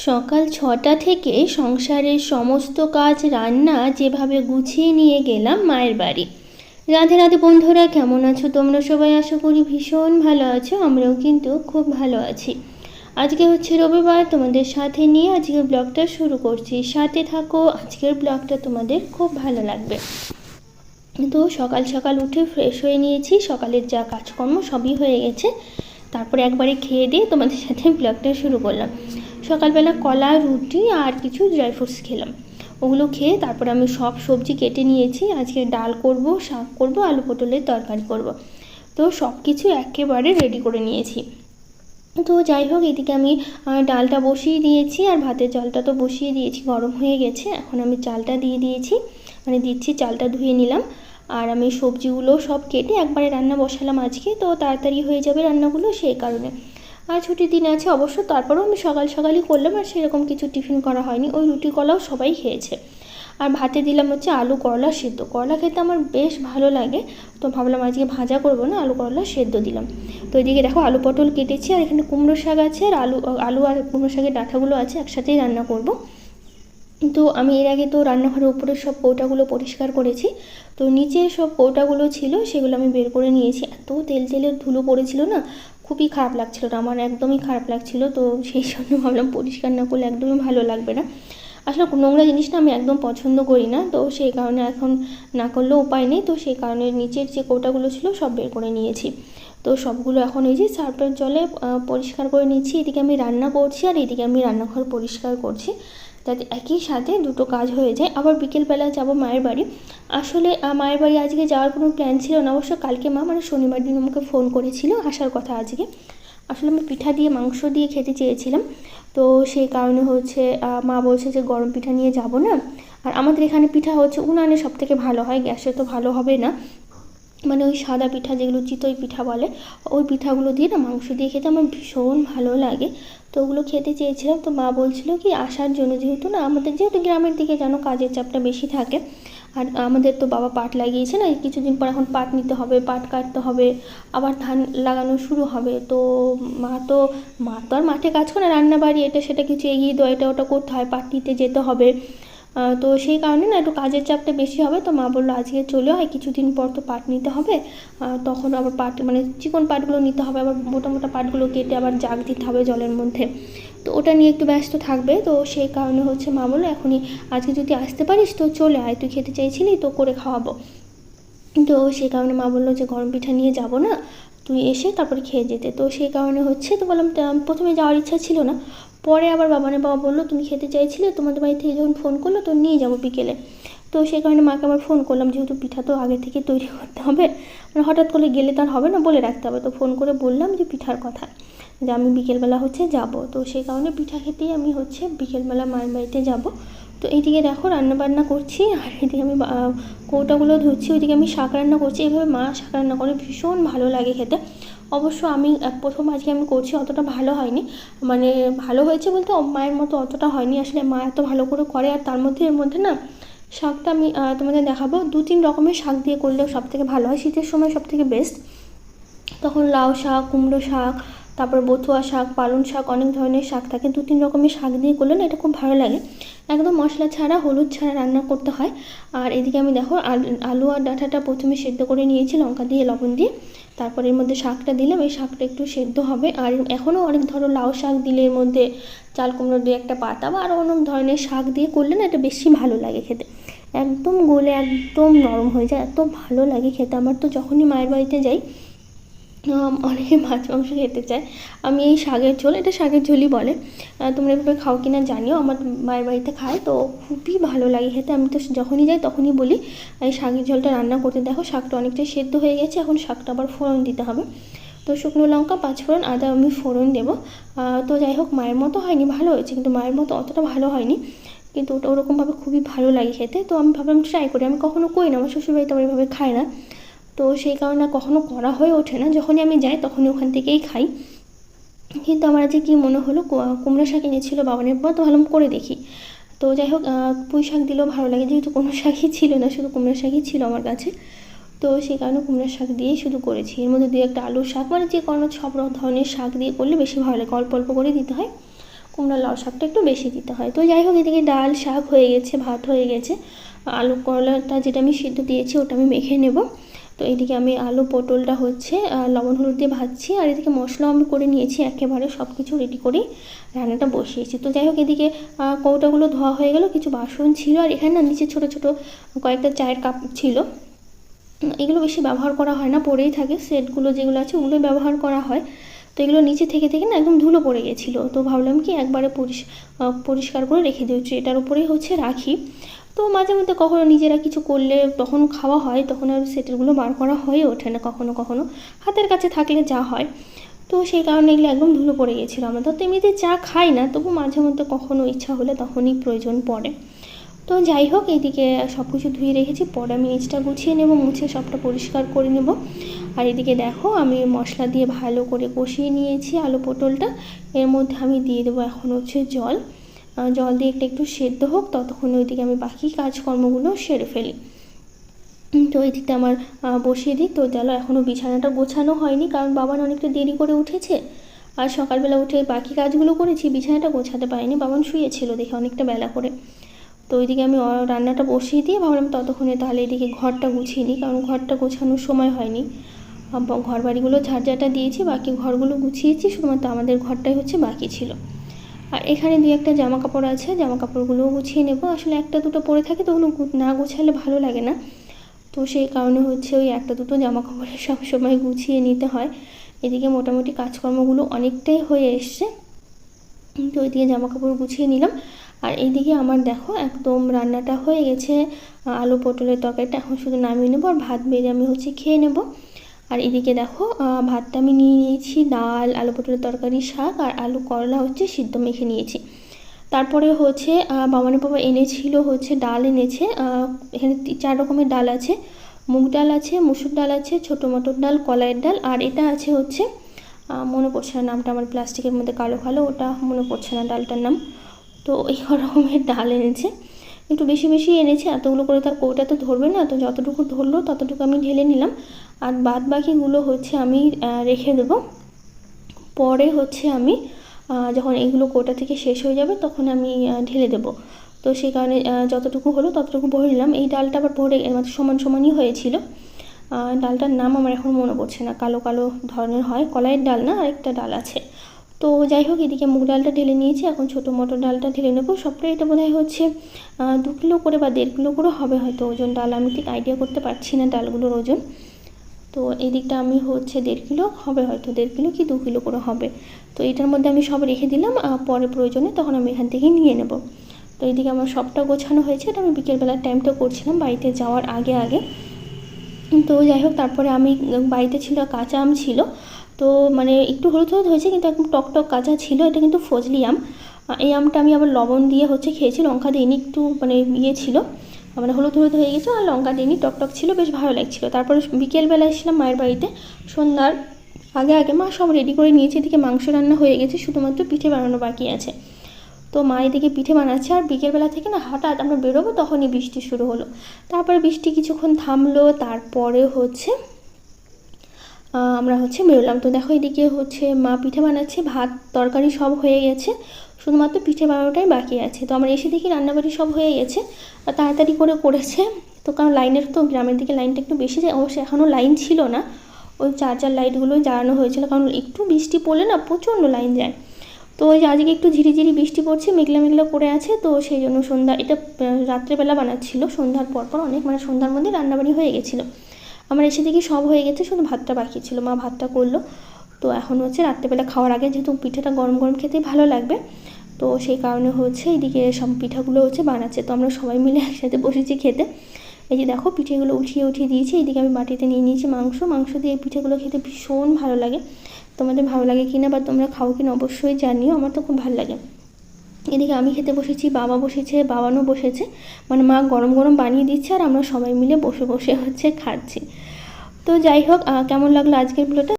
সকাল ৬টা থেকে সংসারের সমস্ত কাজ রান্না যেভাবে গুছিয়ে নিয়ে গেলাম মায়ের বাড়ি। রাধে রাধে বন্ধুরা, কেমন আছো তোমরা সবাই? আশা করি ভীষণ ভালো আছো। আমরাও কিন্তু খুব ভালো আছি। আজকে হচ্ছে রবিবার, তোমাদের সাথে নিয়ে আজকের ব্লগটা শুরু করছি। সাথে থাকো, আজকের ব্লগটা তোমাদের খুব ভালো লাগবে। তো সকাল সকাল উঠে ফ্রেশ হয়ে নিয়েছি, সকালের যা কাজকর্ম সবই হয়ে গেছে। তারপরে একবারে খেয়ে দিয়ে তোমাদের সাথে ব্লগটা শুরু করলাম। সকালবেলা কলা, রুটি আর কিছু ড্রাই ফ্রুটস খেলাম। ওগুলো খেয়ে তারপরে আমি সব সবজি কেটে নিয়েছি। আজকে ডাল করব, শাক করব, আলু পটলের তরকারি করব। তো সব কিছু একেবারে রেডি করে নিয়েছি। তো যাই হোক, এদিকে আমি ডালটা বসিয়ে দিয়েছি আর ভাতের জলটা তো বসিয়ে দিয়েছি, গরম হয়ে গেছে। এখন আমি চালটা দিয়ে দিয়েছি, দিচ্ছি। চালটা ধুয়ে নিলাম আর আমি সবজিগুলো সব কেটে একবারে রান্না বসালাম আজকে। তো তাড়াতাড়ি হয়ে যাবে রান্নাগুলো, সেই কারণে। আর ছুটির দিন আছে অবশ্য, তারপরেও আমি সকাল সকালই করলাম। আর সেরকম কিছু টিফিন করা হয়নি, ওই রুটি কলাও সবাই খেয়েছে। আর ভাতে দিলাম হচ্ছে আলু করলা সেদ্ধ। করলা খেতে আমার বেশ ভালো লাগে, তো ভাবলাম আজকে ভাজা করবো না, আলু করলা সেদ্ধ দিলাম। তো এদিকে দেখো আলু পটল কেটেছি, আর এখানে কুমড়ো শাক আছে, আর আলু আর কুমড়ো শাকের ডাঁটাগুলো আছে, একসাথেই রান্না করব। তো আমি এর আগে তো রান্নাঘরের উপরে সব কৌটাগুলো পরিষ্কার করেছি। তো নিচে সব কৌটাগুলো ছিল, সেগুলো আমি বের করে নিয়েছি। এত তেলের ধুলো পড়েছিল না, খুবই খারাপ লাগছিল, আমার একদমই খারাপ লাগছিল। তো সেই জন্য ভাবলাম পরিষ্কার না করলে একদমই ভালো লাগবে না। আসলে নোংরা জিনিসটা আমি একদম পছন্দ করি না, তো সেই কারণে এখন না করলেও উপায় নেই। তো সেই কারণে নিচের যে কৌটাগুলো ছিল সব বের করে নিয়েছি। তো সবগুলো এখন ওই যে সার্ফের জলে পরিষ্কার করে নিচ্ছি। এদিকে আমি রান্না করছি আর এদিকে আমি রান্নাঘর পরিষ্কার করছি, যাতে একই সাথে দুটো কাজ হয়ে যায়। আবার বিকেলবেলা যাব মায়ের বাড়ি। আসলে মায়ের বাড়ি আজকে যাওয়ার কোনো প্ল্যান ছিল না। অবশ্য কালকে মা শনিবার দিন আমাকে ফোন করেছিল আসার কথা আজকে। আসলে আমি পিঠা দিয়ে মাংস দিয়ে খেতে চেয়েছিলাম। তো সেই কারণে হচ্ছে মা বলছে যে গরম পিঠা নিয়ে যাব না। আর আমাদের এখানে পিঠা হচ্ছে উনানে সব থেকে ভালো হয়, গ্যাসে তো ভালো হবে না। ওই সাদা পিঠা, যেগুলো চিতই পিঠা বলে, ওই পিঠাগুলো দিয়ে না মাংস দিয়ে খেতে আমার ভীষণ ভালো লাগে। তো ওগুলো খেতে চেয়েছিলাম। তো মা বলছিল কি আসার জন্য, যেহেতু গ্রামের দিকে যেন কাজের চাপটা বেশি থাকে। আর আমাদের তো বাবা পাট লাগিয়েছে না, কিছুদিন পর এখন পাট নিতে হবে, পাট কাটতে হবে, আবার ধান লাগানো শুরু হবে। তো মা তো আর মাঠে কাজ করে, রান্না বাড়ি এটা সেটা কিছু এগিয়ে দেওয়া, এটা ওটা করতে হয়, পাট নিতে যেতে হবে। তো সেই কারণে না একটু কাজের চাপটা বেশি হবে। তো মা বললো আজকে চলে হয়, কিছুদিন পর তো পাট নিতে হবে, তখন আবার পাট চিকন পাটগুলো নিতে হবে, আবার মোটা মোটা পাটগুলো কেটে আবার জাগ দিতে হবে জলের মধ্যে। তো ওটা নিয়ে একটু ব্যস্ত থাকবে। তো সেই কারণে হচ্ছে মা বললো এখনই আজকে যদি আসতে পারিস তো চলে আয়, তুই খেতে চাইছিলি তো করে খাওয়াবো। তো সেই কারণে মা বললো যে গরম পিঠা নিয়ে যাব না, তুই এসে তারপরে খেয়ে যেতে। তো সেই কারণে হচ্ছে, তো বললাম প্রথমে যাওয়ার ইচ্ছা ছিল না, পরে আবার বাবা বললো তুমি খেতে চাইছিলে, তোমাদের বাড়ি থেকে যখন ফোন করলো তো নিয়ে যাবো বিকেলে। তো সেই কারণে মাকে আবার ফোন করলাম, যেহেতু পিঠা তো আগে থেকে তৈরি করতে হবে, হঠাৎ করে গেলে তার হবে না, বলে রাখতে হবে। তো ফোন করে বললাম যে পিঠার কথা, যে আমি বিকেলবেলা হচ্ছে যাব। তো সেই কারণে পিঠা খেতেই আমি হচ্ছে বিকেলবেলা মায়ের বাড়িতে যাব। তো এইদিকে দেখো রান্নাবান্না করছি, আর এদিকে আমি কৌটাগুলো ধুচ্ছি, ওইদিকে আমি শাক রান্না করছি। এইভাবে মা শাক রান্না করে ভীষণ ভালো লাগে খেতে। অবশ্য আমি প্রথম আজকে আমি করছি, অতটা ভালো হয়নি, ভালো হয়েছে বলতে মায়ের মতো অতটা হয়নি। আসলে মা এত ভালো করে করে, আর তার মধ্যে এর মধ্যে না শাকটা আমি তোমাদের দেখাবো, 2-3 রকমের শাক দিয়ে করলেও সবথেকে ভালো হয়, শীতের সময় সবথেকে বেস্ট। তখন লাউ শাক, কুমড়ো শাক, তারপর বথুয়া শাক, পালং শাক, অনেক ধরনের শাক থাকে। 2-3 রকমের শাক দিয়ে করলে না এটা খুব ভালো লাগে। একদম মশলা ছাড়া, হলুদ ছাড়া রান্না করতে হয়। আর এদিকে আমি দেখো আলু আর ডাঁটাটা প্রথমে সেদ্ধ করে নিয়েছি লঙ্কা দিয়ে, লবণ দিয়ে। তারপর এর মধ্যে শাকটা দিলাম, এই শাকটা একটু সেদ্ধ হবে। আর এখনও অনেক লাউ শাক দিলে এর মধ্যে চাল কুমড়ো দিয়ে একটা পাতা বা আরও অনেক ধরনের শাক দিয়ে করলে না এটা বেশি ভালো লাগে খেতে। একদম গলে একদম নরম হয়ে যায়, এত ভালো লাগে খেতে। আমার তো যখনই মায়ের বাড়িতে যাই অনেকে মাছ মাংস খেতে চায়, আমি এই শাকের ঝোল, এটা শাকের ঝোলই বলে, তোমরা এভাবে খাও কিনা জানিও, আমার মায়ের বাড়িতে খায় তো খুবই ভালো লাগে খেতে। আমি তো যখনই যাই তখনই বলি এই শাকের ঝোলটা রান্না করতে। দেখো শাকটা অনেকটাই সেদ্ধ হয়ে গেছে, এখন শাকটা আবার ফোড়ন দিতে হবে। তো শুকনো লঙ্কা, 5 ফোড়ন, আদা আমি ফোড়ন দেবো। তো যাই হোক, মায়ের মতো হয়নি, ভালো হয়েছে, কিন্তু মায়ের মতো অতটা ভালো হয়নি, কিন্তু ওটা ওরকমভাবে খুবই ভালো লাগে খেতে। তো আমি ভাবলাম ট্রাই করি, আমি কখনো করি না, আমার শ্বশুরবাড়িতে আমার এভাবে খায় না। তো সেই কারণে কখনো করা হয়ে ওঠে না, যখনই আমি যাই তখনই ওখান থেকেই খাই। কিন্তু আমার আজকে কী মনে হলো, কুমড়ো শাক এনেছিলো বাবানের পর, তো ভাবলাম করে দেখি। তো যাই হোক, পুঁই শাক দিলেও ভালো লাগে, যেহেতু কোনো শাকই ছিল না, শুধু কুমড়ো শাকই ছিল আমার কাছে। তো সেই কারণে কুমড়ো শাক দিয়েই শুধু করেছি। এর মধ্যে 2-একটা আলুর শাক, যে কোনো সব ধরনের শাক দিয়ে করলে বেশি ভালো লাগে, অল্প অল্প করে দিতে হয়। কুমড়া লাউ শাকটা একটু বেশি দিতে হয়। তো যাই হোক, এদিকে ডাল শাক হয়ে গেছে, ভাত হয়ে গেছে, আলু করলাটা যেটা আমি সিদ্ধ দিয়েছি ওটা আমি মেখে নেব। তো এইদিকে আমি আলু পটলটা হচ্ছে লবণ হলুদ দিয়ে ভাজছি, আর এদিকে মশলাও আমি করে নিয়েছি, একেবারে সব কিছু রেডি করেই রান্নাটা বসিয়েছি। তো যাই হোক, এদিকে কৌটাগুলো ধোয়া হয়ে গেল, কিছু বাসন ছিল, আর এখানে না নিচে ছোটো ছোটো কয়েকটা চায়ের কাপ ছিল, এগুলো বেশি ব্যবহার করা হয় না, পড়েই থাকে, সেটগুলো যেগুলো আছে ওগুলোই ব্যবহার করা হয়। তো এগুলো নিচে থেকে থেকে না একদম ধুলো পড়ে গেছিলো, তো ভাবলাম কি একবারে পরিষ্কার করে রেখে দিচ্ছি, এটার উপরেই হচ্ছে রাখি। তো মাঝে মধ্যে কখনো নিজেরা কিছু করলে তখন খাওয়া হয়, তখন আর সেটেরগুলো বার করা হয়ে ওঠে না, কখনো কখনো হাতের কাছে থাকলে যা হয়। তো সেই কারণে এগুলো একদম ধুলো পড়ে গেছিলো। আমরা তো এমনিতে চা খাই না, তবু মাঝে মধ্যে কখনো ইচ্ছা হলে তখনই প্রয়োজন পড়ে। তো যাই হোক, এইদিকে সব কিছু ধুয়ে রেখেছি, পরে আমি নিচটা গুছিয়ে নেব, মুছে সবটা পরিষ্কার করে নেব। আর এদিকে দেখো, আমি মশলা দিয়ে ভালো করে কষিয়ে নিয়েছি আলু পটলটা। এর মধ্যে আমি দিয়ে দেবো এখন হচ্ছে জল। জল দিয়ে একটু সেদ্ধ হোক, ততক্ষণ ওইদিকে আমি বাকি কাজকর্মগুলো সেরে ফেলি। তো এই দিকটা আমার বসিয়ে দিই। তো চলো, এখনও বিছানাটা গোছানো হয়নি, কারণ বাবান অনেকটা দেরি করে উঠেছে, আর সকালবেলা উঠে বাকি কাজগুলো করেছি, বিছানাটা গোছাতে পারিনি, বাবান শুয়েছিল দেখে অনেকটা বেলা করে। তো ওইদিকে আমি রান্নাটা বসিয়ে দিয়ে ভাবলাম ততক্ষণে তাহলে এদিকে ঘরটা গুছিয়ে নিই, কারণ ঘরটা গোছানোর সময় হয়নি। ঘর বাড়িগুলো ঝাড়ঝাটা দিয়েছি, বাকি ঘরগুলো গুছিয়েছি, শুধুমাত্র আমাদের ঘরটাই হচ্ছে বাকি ছিল। আর এখানে দুই একটা জামা কাপড় আছে, জামা কাপড়গুলোও গুছিয়ে নেব। আসলে একটা দুটো পরে থাকে তো ওগুলো না গোছালে ভালো লাগে না, তো সেই কারণে হচ্ছে ওই একটা দুটো জামা কাপড় সবসময় গুছিয়ে নিতে হয়। এদিকে মোটামুটি কাজকর্মগুলো অনেকটাই হয়ে এসছে, তো ওইদিকে জামা কাপড় গুছিয়ে নিলাম। আর এইদিকে আমার দেখো একদম রান্নাটা হয়ে গেছে, আলু পটলের তরকারিটা এখন শুধু নামিয়ে নেবো, আর ভাত বেড়ে আমি হচ্ছে খেয়ে নেব। আর এদিকে দেখো ভাতটা আমি নিয়ে নিয়েছি, ডাল, আলু পটলের তরকারি, শাক, আর আলু করলা হচ্ছে সিদ্ধ মেখে নিয়েছি। তারপরে হচ্ছে বাবানের বাবা এনেছিল হচ্ছে ডাল এনেছে, এখানে 4 রকমের ডাল আছে, মুগ ডাল আছে, মুসুর ডাল আছে, ছোটো মটর ডাল, কলাইয়ের ডাল, আর এটা আছে হচ্ছে মনে পড়ছে না নামটা, আমার প্লাস্টিকের মধ্যে কালো কালো, ওটা মনে পড়ছে না ডালটার নাম। তো এই রকমের ডাল এনেছে, একটু বেশি বেশি এনেছে, এতগুলো করে তার কৌটা তো ধরবে না, তো যতটুকু ধরলো ততটুকু আমি ঢেলে নিলাম। আর বাদ বাকিগুলো হচ্ছে আমি রেখে দেবো, পরে হচ্ছে আমি যখন এইগুলো কৌটা থেকে শেষ হয়ে যাবে তখন আমি ঢেলে দেবো। তো সেই কারণে যতটুকু হলো ততটুকু ভরে নিলাম। এই ডালটা আবার ভরে সমান সমানই হয়েছিল, ডালটার নাম আমার এখন মনে পড়ছে না, কালো কালো ধরনের হয়, কলাইয়ের ডাল না, আরেকটা ডাল আছে। তো যাই হোক, এদিকে মুগ ডালটা ঢেলে নিয়েছি, এখন ছোটো মটর ডালটা ঢেলে নেবো। সবটাই এটা বোধহয় হচ্ছে 2 কিলো করে বা 1.5 কিলো করে হবে হয়তো ওজন, ডাল আমি ঠিক আইডিয়া করতে পারছি না ডালগুলোর ওজন। তো এই দিকটা আমি হচ্ছে 1.5 কিলো হবে, হয়তো 1.5 কিলো কি 2 কিলো করে হবে। তো এটার মধ্যে আমি সব রেখে দিলাম, পরে প্রয়োজনে তখন আমি এখান থেকেই নিয়ে নেব। তো এইদিকে আমার সবটা গোছানো হয়েছে, এটা আমি বিকেলবেলার টাইমটা করছিলাম বাড়িতে যাওয়ার আগে আগে। তো যাই হোক, তারপরে আমি বাড়িতে ছিল কাঁচা আম ছিল, তো মানে একটু হলুদ হলুদ হয়েছে কিন্তু একদম টক টক কাঁচা ছিল, এটা কিন্তু ফজলি আম। এই আমটা আমি আবার লবণ দিয়ে হচ্ছে খেয়েছি, লঙ্কা দিইনি, একটু মানে ইয়ে ছিল, মানে হলুদ হলুদ হয়ে গেছে, আর লঙ্কা দিইনি, টক টক ছিল, বেশ ভালো লাগছিলো। তারপরে বিকেলবেলা এসেছিলাম মায়ের বাড়িতে, সন্ধ্যার আগে আগে মা সব রেডি করে নিয়েছে, এদিকে মাংস রান্না হয়ে গেছে, শুধুমাত্র পিঠে বানানো বাকি আছে। তো মা এদিকে পিঠে বানাচ্ছে, আর বিকেলবেলা থেকে না হঠাৎ আমরা বেরোবো তখনই বৃষ্টি শুরু হলো। তারপরে বৃষ্টি কিছুক্ষণ থামলো, তারপরে হচ্ছে আমরা হচ্ছে বেরোলাম। তো দেখো এদিকে হচ্ছে মা পিঠে বানাচ্ছে, ভাত তরকারি সব হয়ে গেছে, শুধুমাত্র পিঠে বানানোটাই বাকি আছে। তো আমরা এসে দেখি রান্নাবাড়ি সব হয়ে গেছে, তাড়াতাড়ি করে করেছে। তো কারণ লাইনের তো গ্রামের দিকে লাইনটা একটু বেশি যায়, অবশ্যই এখনও লাইন ছিল না, ওই চার্জার লাইটগুলোই জ্বালানো হয়েছিল, কারণ একটু বৃষ্টি পড়লে না প্রচণ্ড লাইন যায়। তো ওই যে আজকে একটু ঝিরিঝিরি বৃষ্টি পড়ছে, মেঘলা মেঘলা করে আছে, তো সেই জন্য সন্ধ্যা, এটা রাত্রেবেলা বানাচ্ছিল, সন্ধ্যার পরপর অনেক, মানে সন্ধ্যার মধ্যে রান্নাবাড়ি হয়ে গেছিলো। আমার এসে দেখি সব হয়ে গেছে, শুধু ভাতটা বাকি ছিল, মা ভাতটা করলো। তো এখন হচ্ছে রাত্রেবেলা খাওয়ার আগে, যেহেতু পিঠাটা গরম গরম খেতেই ভালো লাগবে, তো সেই কারণে হচ্ছে এইদিকে সব পিঠাগুলো হচ্ছে বানাচ্ছে। তো আমরা সবাই মিলে একসাথে বসেছি খেতে। এই যে দেখো পিঠেগুলো উঠিয়ে উঠিয়ে দিয়েছি, এইদিকে আমি বাটিতে নিয়ে নিয়েছি মাংস দিয়ে এই পিঠেগুলো খেতে ভীষণ ভালো লাগে। তোমাদের ভালো লাগে কিনা বা তোমরা খাও কিনা অবশ্যই জানিও, আমার তো খুব ভালো লাগে। এদিকে আমি খেতে বসেছি, বাবা বসেছে, বাবানও বসেছে, মানে মা গরম গরম বানিয়ে দিচ্ছে, আর আমরা সবাই মিলে বসে বসে হচ্ছে খাচ্ছি। তো যাই হোক, কেমন লাগলো আজকের ভিডিওটা।